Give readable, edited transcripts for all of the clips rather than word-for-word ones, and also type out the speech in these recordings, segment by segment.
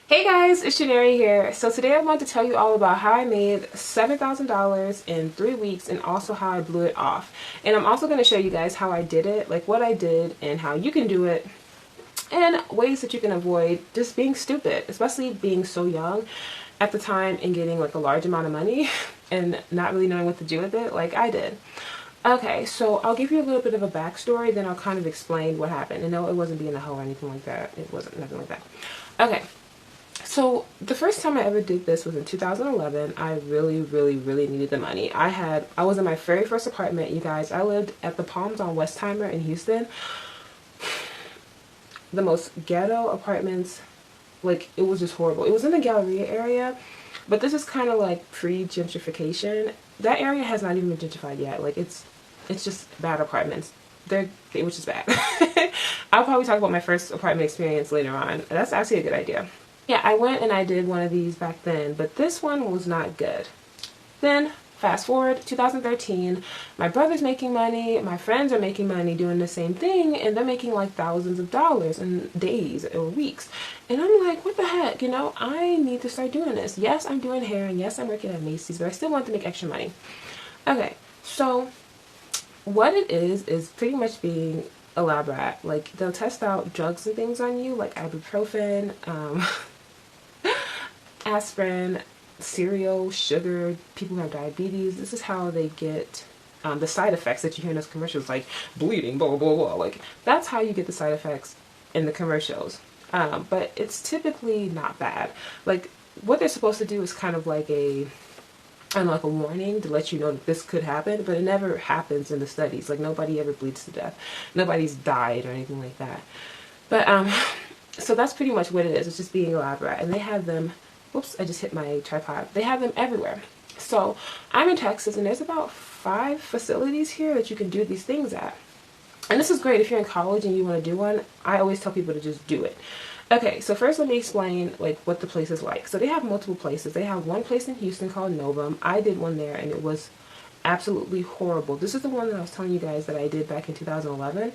Hey guys, it's Janari here. So today I want to tell you all about how I made $7,000 in 3 weeks and also how I blew it off. And I'm also going to show you guys how I did it, like what I did and how you can do it, and ways that you can avoid just being stupid, especially being so young at the time and getting like a large amount of money and not really knowing what to do with it like I did. Okay, so I'll give you a little bit of a backstory, then I'll kind of explain what happened. And no, it wasn't being a hoe or anything like that. It wasn't nothing like that. Okay, so the first time I ever did this was in 2011. I really needed the money. I was in my very first apartment, you guys. I lived at the Palms on Westheimer in Houston. The most ghetto apartments, like it was just horrible. It was in the Galleria area, but this is kind of like pre-gentrification. That area has not even been gentrified yet. Like it's just bad apartments. It was just bad. I'll probably talk about my first apartment experience later on. That's actually a good idea. Yeah, I went and I did one of these back then, but this one was not good. Then fast forward 2013, my brother's making money, my friends are making money doing the same thing, and they're making like thousands of dollars in days or weeks. And I'm like, what the heck, you know, I need to start doing this. Yes, I'm doing hair, and yes, I'm working at Macy's, but I still want to make extra money. Okay, so what it is pretty much being a lab rat. Like, they'll test out drugs and things on you, like ibuprofen, aspirin, cereal, sugar, people who have diabetes. This is how they get the side effects that you hear in those commercials, like bleeding, blah, blah, blah. Like, that's how you get the side effects in the commercials. But it's typically not bad. Like, what they're supposed to do is kind of like a warning to let you know that this could happen, but it never happens in the studies. Like, nobody ever bleeds to death. Nobody's died or anything like that. But, so that's pretty much what it is. It's just being a lab rat. And they have them, whoops, I just hit my tripod. They have them everywhere. So I'm in Texas, and there's about 5 facilities here that you can do these things at. And this is great if you're in college and you want to do one. I always tell people to just do it. Okay, so first let me explain like what the place is like. So they have multiple places. They have one place in Houston called Novum. I did one there, and it was absolutely horrible. This is the one that I was telling you guys that I did back in 2011.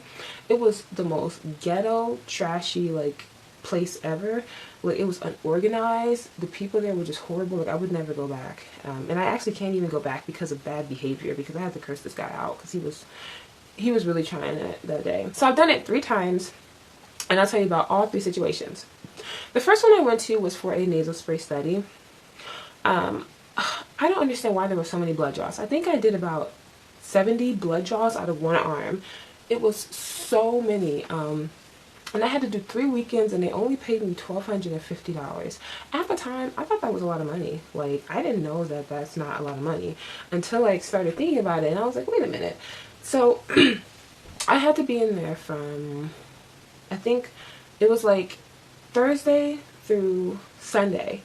It was the most ghetto, trashy, like, place ever. Like, it was unorganized. The people there were just horrible. Like, I would never go back. And I actually can't even go back because of bad behavior, because I had to curse this guy out because he was really trying it that day. So I've done it 3 times, and I'll tell you about all 3 situations. The first one I went to was for a nasal spray study. I don't understand why there were so many blood draws. I think I did about 70 blood draws out of one arm. It was so many. And I had to do 3 weekends, and they only paid me $1,250. At the time, I thought that was a lot of money. Like, I didn't know that that's not a lot of money until I started thinking about it, and I was like, wait a minute. So I had to be in there from, I think it was like Thursday through Sunday.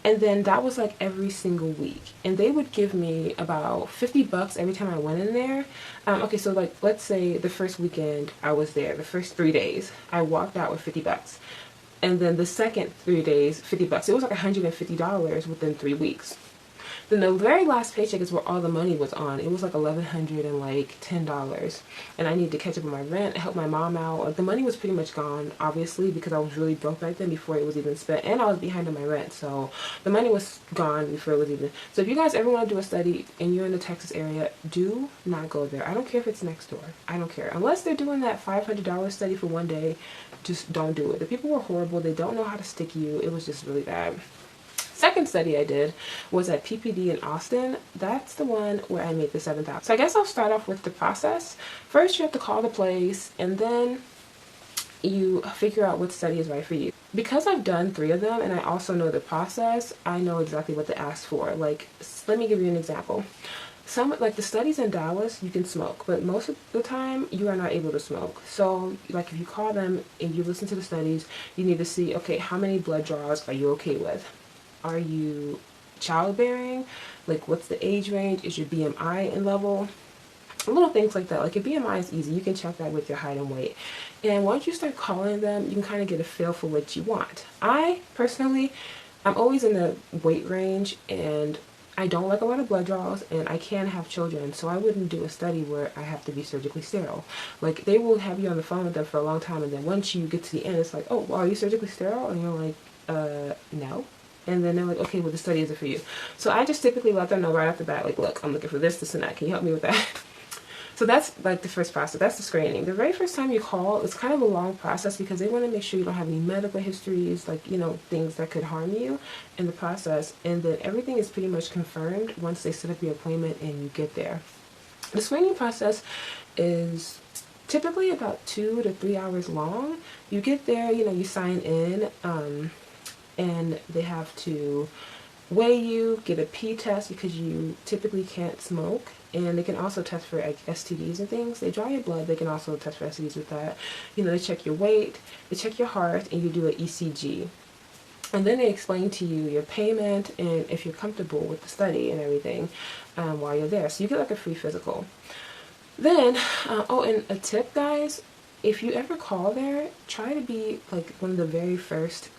And then that was like every single week. And they would give me about $50 every time I went in there. Okay, so like, let's say the first weekend I was there, the first 3 days, I walked out with $50. And then the second 3 days, $50. It was like $150 within 3 weeks. Then the very last paycheck is where all the money was on. It was like $1,110, and I needed to catch up on my rent, help my mom out. Like, the money was pretty much gone, obviously, because I was really broke back then before it was even spent, and I was behind on my rent, so the money was gone before it was even. So if you guys ever want to do a study and you're in the Texas area, do not go there. I don't care if it's next door. I don't care. Unless they're doing that $500 study for one day, just don't do it. The people were horrible. They don't know how to stick you. It was just really bad. Second study I did was at PPD in Austin. That's the one where I made the $7,000. So I guess I'll start off with the process. First, you have to call the place, and then you figure out what study is right for you. Because I've done 3 of them and I also know the process, I know exactly what to ask for. Like, let me give you an example. Some, like the studies in Dallas, you can smoke, but most of the time you are not able to smoke. So like, if you call them and you listen to the studies, you need to see, okay, how many blood draws are you okay with? Are you childbearing? Like, what's the age range? Is your BMI in level? Little things like that. Like, your BMI is easy. You can check that with your height and weight. And once you start calling them, you can kind of get a feel for what you want. I personally, I'm always in the weight range, and I don't like a lot of blood draws, and I can have children, so I wouldn't do a study where I have to be surgically sterile. Like, they will have you on the phone with them for a long time, and then once you get to the end, it's like, oh, well, are you surgically sterile? And you're like, no. And then they're like, okay, well, the study isn't for you. So I just typically let them know right off the bat, like, look, I'm looking for this, this, and that. Can you help me with that? So that's like the first process. That's the screening. The very first time you call, it's kind of a long process because they want to make sure you don't have any medical histories, like, you know, things that could harm you in the process. And then everything is pretty much confirmed once they set up your appointment and you get there. The screening process is typically about 2 to 3 hours long. You get there, you know, you sign in, and they have to weigh you, get a pee test because you typically can't smoke, and they can also test for like STDs and things. They draw your blood, they can also test for STDs with that. You know, they check your weight, they check your heart, and you do an ECG. And then they explain to you your payment and if you're comfortable with the study and everything while you're there. So you get like a free physical. Then, oh, and a tip, guys, if you ever call there, try to be like one of the very first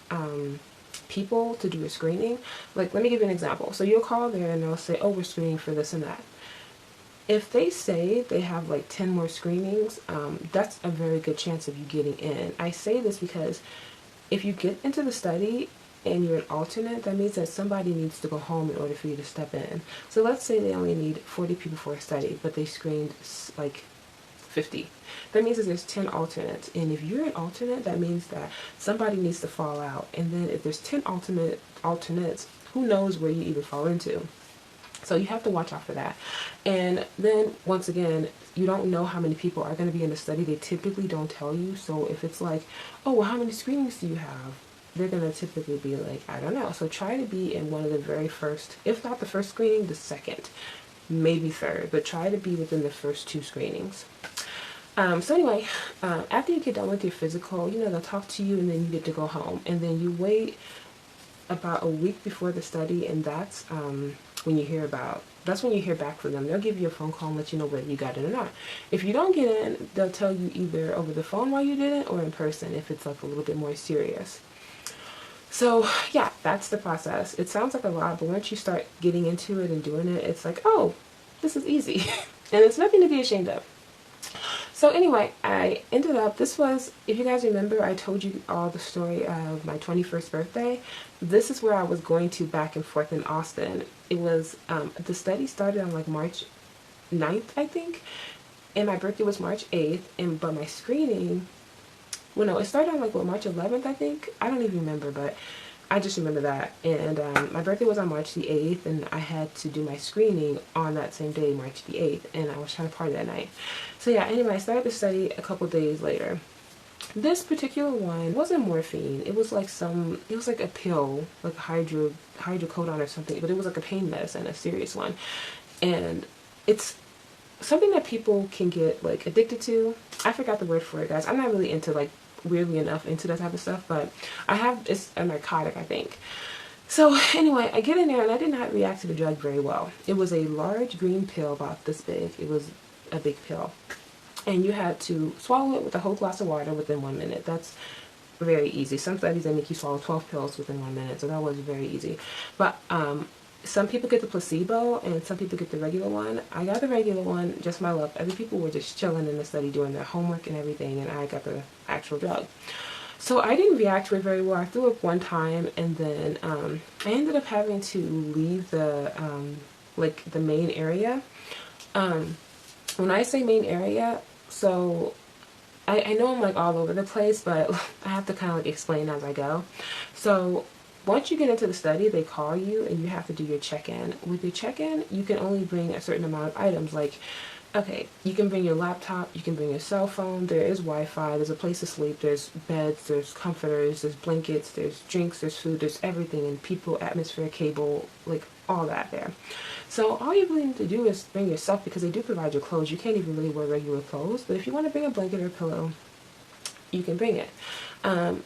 people to do a screening. Like, let me give you an example. So you'll call there and they'll say, oh, we're screening for this and that. If they say they have like 10 more screenings, that's a very good chance of you getting in. I say this because if you get into the study and you're an alternate, that means that somebody needs to go home in order for you to step in. So let's say they only need 40 people for a study, but they screened like 50. That means that there's 10 alternates, and if you're an alternate, that means that somebody needs to fall out. And then if there's 10 alternates, who knows where you even fall into. So you have to watch out for that. And then once again, you don't know how many people are going to be in the study. They typically don't tell you. So if it's like, oh, well, how many screenings do you have? They're going to typically be like, I don't know. So try to be in one of the very first, if not the first screening, the second, maybe third, but try to be within the first 2 screenings. So anyway, after you get done with your physical, you know, they'll talk to you and then you get to go home. And then you wait about a week before the study, and that's when you hear back from them. They'll give you a phone call and let you know whether you got in or not. If you don't get in, they'll tell you either over the phone why you didn't or in person if it's like a little bit more serious. So yeah, that's the process. It sounds like a lot, but once you start getting into it and doing it, it's like, oh, this is easy. And it's nothing to be ashamed of. So anyway, I ended up, this was, if you guys remember, I told you all the story of my 21st birthday. This is where I was going to back and forth in Austin. It was, the study started on like March 9th, I think, and my birthday was March 8th, but my screening, well, no, it started on like, what, March 11th, I think? I don't even remember, but I just remember that. And my birthday was on March the 8th, and I had to do my screening on that same day, March the 8th, and I was trying to party that night. So yeah, anyway, I started the study a couple days later. This particular one wasn't morphine. It was like a pill, like hydrocodone or something, but it was like a pain medicine, a serious one. And it's something that people can get like addicted to. I forgot the word for it, guys. I'm not really into like, weirdly enough, into that type of stuff, but it's a narcotic, I think. So anyway, I get in there and I did not react to the drug very well. It was a large green pill about this big. It was a big pill. And you had to swallow it with a whole glass of water within 1 minute. That's very easy. Some studies, they make you swallow 12 pills within 1 minute, so that was very easy. But some people get the placebo and some people get the regular one. I got the regular one, just my luck. Other people were just chilling in the study doing their homework and everything, and I got the actual drug. So I didn't react to it very well. I threw up one time, and then I ended up having to leave the like the main area. When I say main area, so I know I'm like all over the place, but I have to kind of like explain as I go. So once you get into the study, they call you and you have to do your check-in. With your check-in, you can only bring a certain amount of items. Like, okay, you can bring your laptop, you can bring your cell phone, there is Wi-Fi, there's a place to sleep, there's beds, there's comforters, there's blankets, there's drinks, there's food, there's everything, and people, atmosphere, cable, like all that there. So all you really need to do is bring yourself, because they do provide your clothes. You can't even really wear regular clothes, but if you want to bring a blanket or a pillow, you can bring it.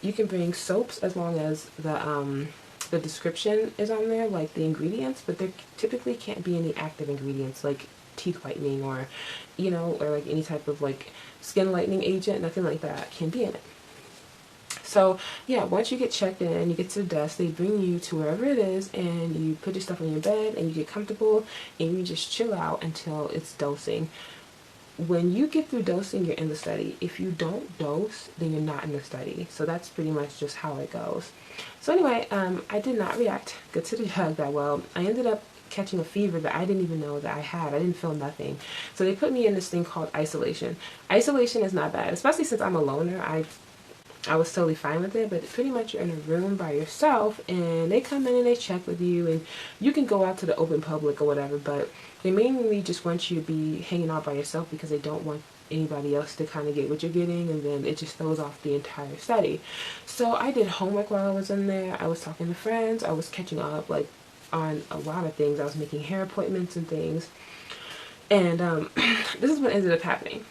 You can bring soaps as long as the description is on there, like the ingredients, but there typically can't be any active ingredients like teeth whitening or, you know, or like any type of like skin lightening agent. Nothing like that can be in it. So yeah, once you get checked in, you get to the desk, they bring you to wherever it is, and you put your stuff on your bed, and you get comfortable, and you just chill out until it's dosing. When you get through dosing, you're in the study. If you don't dose, then you're not in the study. So that's pretty much just how it goes. So anyway, I did not react good to the drug that well. I ended up catching a fever that I didn't even know that I had. I didn't feel nothing. So they put me in this thing called isolation. Isolation is not bad, especially since I'm a loner. I was totally fine with it, but pretty much you're in a room by yourself, and they come in and they check with you, and you can go out to the open public or whatever, but they mainly just want you to be hanging out by yourself because they don't want anybody else to kind of get what you're getting, and then it just throws off the entire study. So I did homework while I was in there. I was talking to friends. I was catching up like on a lot of things. I was making hair appointments and things, and this is what ended up happening.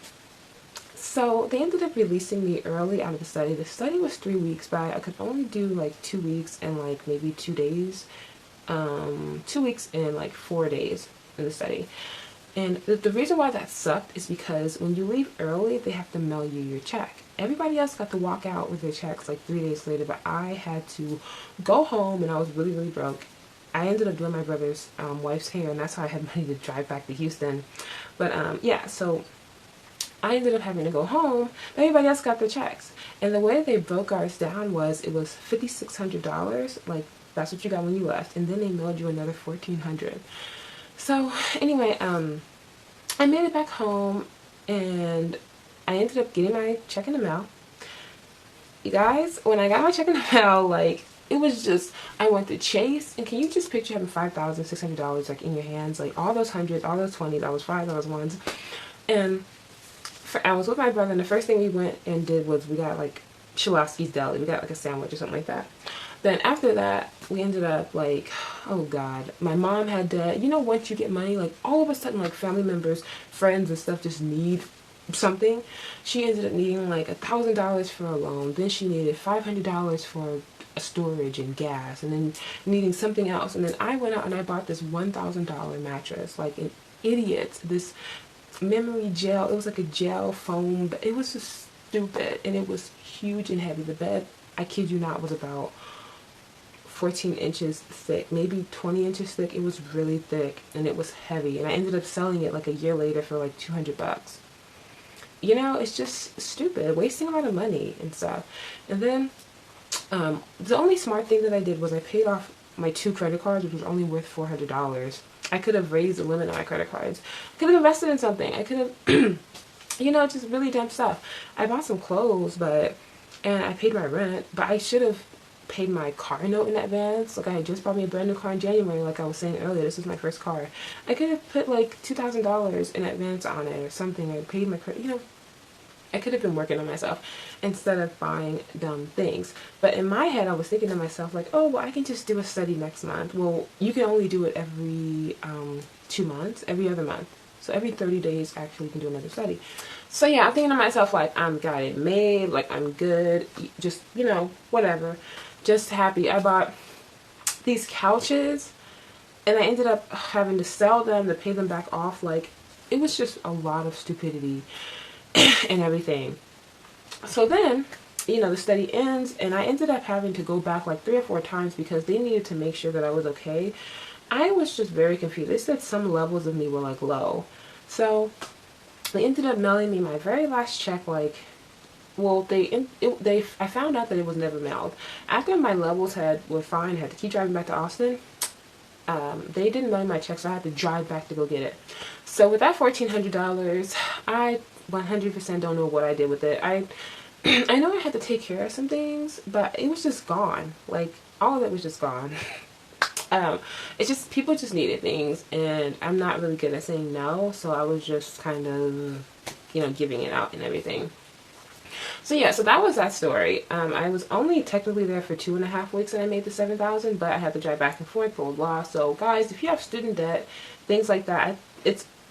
So they ended up releasing me early out of the study. The study was 3 weeks, but I could only do like 2 weeks and like maybe 2 days. 2 weeks and like 4 days in the study. And the reason why that sucked is because when you leave early, they have to mail you your check. Everybody else got to walk out with their checks like 3 days later, but I had to go home, and I was really, really broke. I ended up doing my brother's wife's hair, and that's how I had money to drive back to Houston. But yeah, so I ended up having to go home, but everybody else got their checks. And the way they broke ours down was it was $5,600, like that's what you got when you left, and then they mailed you another $1,400. So anyway, I made it back home, and I ended up getting my check in the mail. You guys, when I got my check in the mail, like, it was just, I went to Chase, and can you just picture having $5,600 like in your hands, like all those hundreds, all those 20s, all those 5, all those ones, and I was with my brother, and the first thing we went and did was we got like Chilowski's Deli. We got like a sandwich or something like that. Then after that, we ended up like, oh God, my mom had to, you know, once you get money, like all of a sudden, like family members, friends and stuff just need something. She ended up needing like $1,000 for a loan. Then she needed $500 for a storage and gas, and then needing something else. And then I went out and I bought this $1,000 mattress, like an idiot. This memory gel, it was like a gel foam, but it was just stupid, and it was huge and heavy. The bed, I kid you not, was about 14 inches thick, maybe 20 inches thick. It was really thick, and it was heavy, and I ended up selling it like a year later for like $200. You know, it's just stupid, wasting a lot of money and stuff. And then the only smart thing that I did was I paid off my 2 credit cards, which was only worth $400. I could have raised the limit on my credit cards. I could have invested in something. I could have, you know, just really dumb stuff. I bought some clothes, and I paid my rent, but I should have paid my car note in advance. Like, I had just bought me a brand new car in January, like I was saying earlier. This was my first car. I could have put like $2,000 in advance on it or something, or paid my credit, you know. I could have been working on myself instead of buying dumb things. But in my head, I was thinking to myself, like, oh, well, I can just do a study next month. Well, you can only do it every 2 months, every other month. So every 30 days, actually, you can do another study. So yeah, I'm thinking to myself, like, I'm got it made, like, I'm good, just, you know, whatever. Just happy. I bought these couches, and I ended up having to sell them to pay them back off. Like, it was just a lot of stupidity and everything. So then, you know, the study ends, and I ended up having to go back like 3 or 4 times because they needed to make sure that I was okay. I was just very confused. They said some levels of me were like low. So they ended up mailing me my very last check, like, well, I found out that it was never mailed. After my levels were fine, I had to keep driving back to Austin. They didn't mail my check, so I had to drive back to go get it. So with that $1,400, I 100% don't know what I did with it. I know I had to take care of some things, but it was just gone. Like, all of it was just gone. It's just, people just needed things, and I'm not really good at saying no, so I was just kind of, you know, giving it out and everything. So yeah, so that was that story. I was only technically there for 2.5 weeks, and I made the $7,000, but I had to drive back and forth, blah, blah, blah. So guys, if you have student debt, things like that,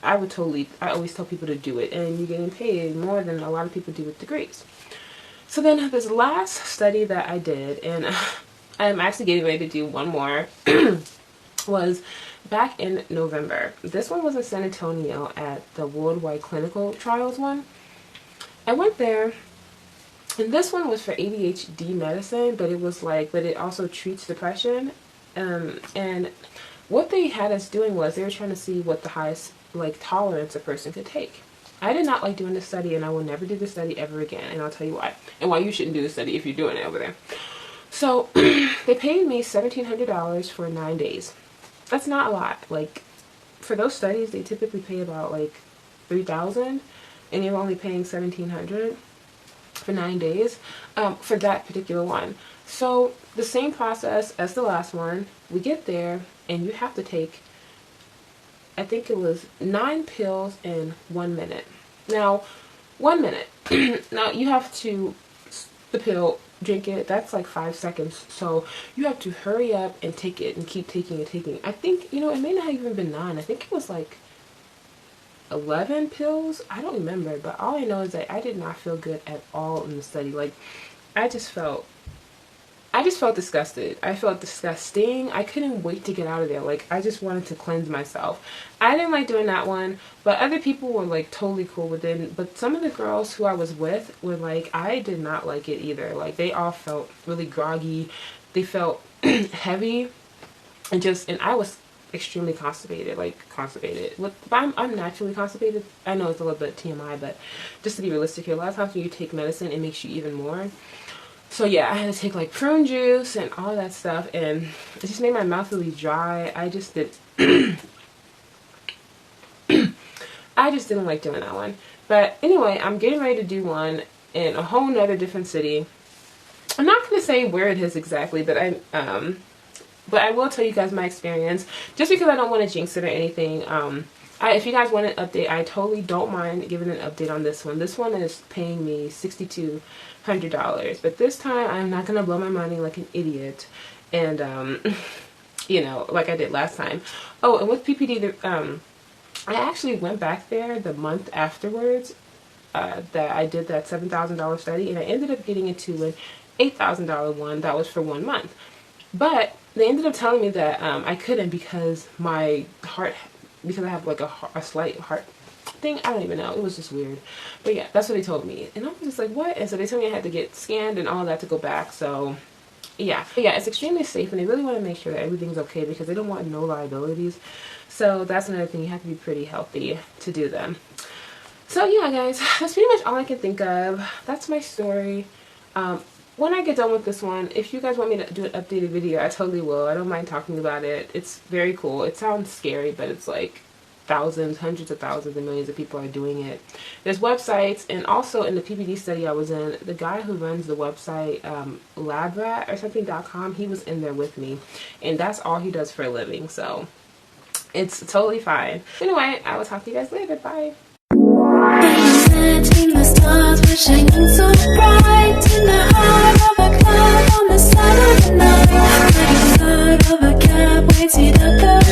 I always tell people to do it, and you're getting paid more than a lot of people do with degrees. So then this last study that I did, and I'm actually getting ready to do one more, was back in November. This one was in San Antonio at the Worldwide Clinical Trials one. I went there, And this one was for ADHD medicine, but it was like, but it also treats depression. And what they had us doing was they were trying to see what the highest like tolerance a person could take. I did not like doing this study, and I will never do this study ever again. And I'll tell you why, and why you shouldn't do the study if you're doing it over there. So they paid me $1,700 for 9 days. That's not a lot. Like for those studies, they typically pay about like $3,000, and you're only paying $1,700 for 9 days for that particular one. So the same process as the last one. We get there, and you have to take, I think it was 9 pills in 1 minute. Now, 1 minute. Now you have to, the pill, drink it, that's like 5 seconds. So you have to hurry up and take it and keep taking it. I think, you know, it may not have even been 9. I think it was like 11 pills. I don't remember, but all I know is that I did not feel good at all in the study. Like I just felt disgusted. I felt disgusting. I couldn't wait to get out of there. Like I just wanted to cleanse myself. I didn't like doing that one, but other people were like totally cool with it. But some of the girls who I was with were like, I did not like it either. Like they all felt really groggy. They felt heavy, and I was extremely constipated, I'm naturally constipated. I know it's a little bit TMI, but just to be realistic here, a lot of times when you take medicine, it makes you even more. So yeah, I had to take like prune juice and all that stuff, and it just made my mouth really dry. I just didn't like doing that one. But anyway, I'm getting ready to do one in a whole nother different city. I'm not going to say where it is exactly, but I will tell you guys my experience, just because I don't want to jinx it or anything. If you guys want an update, I totally don't mind giving an update on this one. This one is paying me $6,200, but this time I'm not going to blow my money like an idiot, and you know, like I did last time. Oh, and with PPD, I actually went back there the month afterwards that I did that $7,000 study, and I ended up getting into an $8,000 one that was for 1 month. But they ended up telling me that I couldn't because my heart, because I have like a slight heart thing. I don't even know. It was just weird. But yeah, that's what they told me. And I was just like, what? And so they told me I had to get scanned and all that to go back. So yeah. But yeah, it's extremely safe, and they really want to make sure that everything's okay because they don't want no liabilities. So that's another thing. You have to be pretty healthy to do them. So yeah, guys, that's pretty much all I can think of. That's my story. When I get done with this one, if you guys want me to do an updated video, I totally will. I don't mind talking about it. It's very cool. It sounds scary, but it's like thousands, hundreds of thousands, and millions of people are doing it. There's websites, and also in the PPD study I was in, the guy who runs the website, labrat or something.com, he was in there with me, and that's all he does for a living, so it's totally fine. Anyway, I will talk to you guys later. Bye. The stars were shining so bright in the heart of a cloud on the side of the night. Like a side of a cab waiting at the